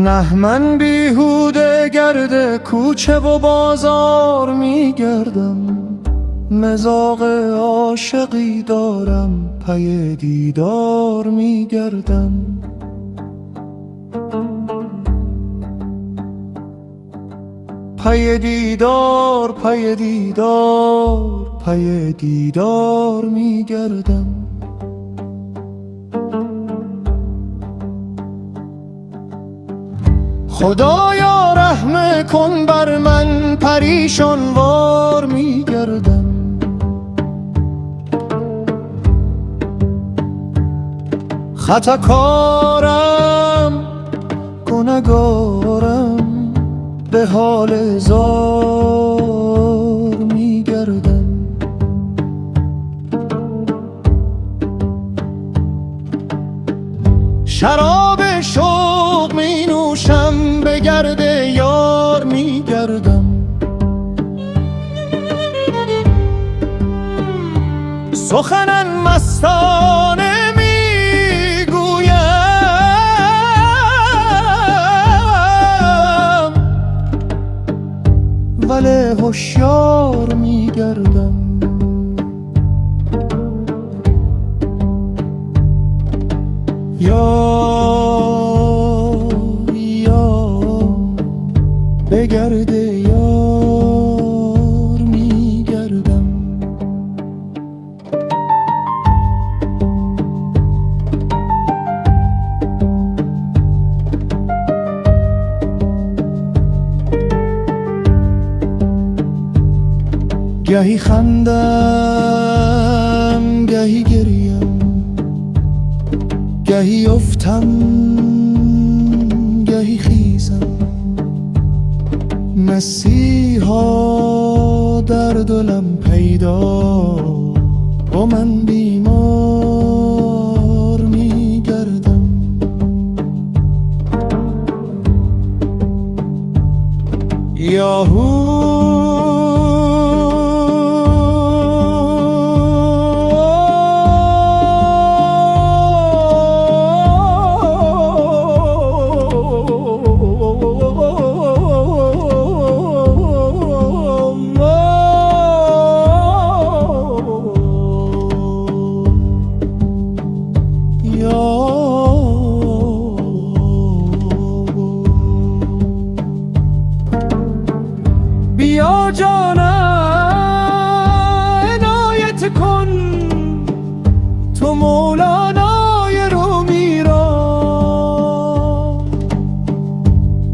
نه من بیهوده گرد کوچه و بازار میگردم، مزاق عاشقی دارم پی دیدار میگردم. پی دیدار پی دیدار پی دیدار میگردم. خدایا رحم کن بر من، پریشان وار میگردم. خطاکارم گنه‌گارم، به حال زار میگردم. شراب شوق می نوشم، به گرد یار میگردم. سخنن مستانه میگویم، ولی هوشیار میگردم. به گرد یار میگردم. گهی خندم گهی گریم، گهی افتم گهی خیزم. مسیحا در دلم پیدا و من بیمار میگردم. یاهو بیا جانم عنایت کن، تو مولانای رومی را.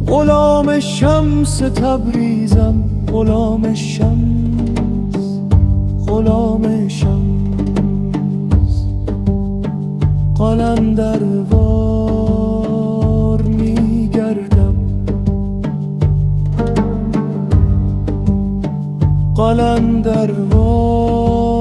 غلام شمس تبریزم، غلام شمس، غلام شمس. قلندر وار میگردم، قلندر وار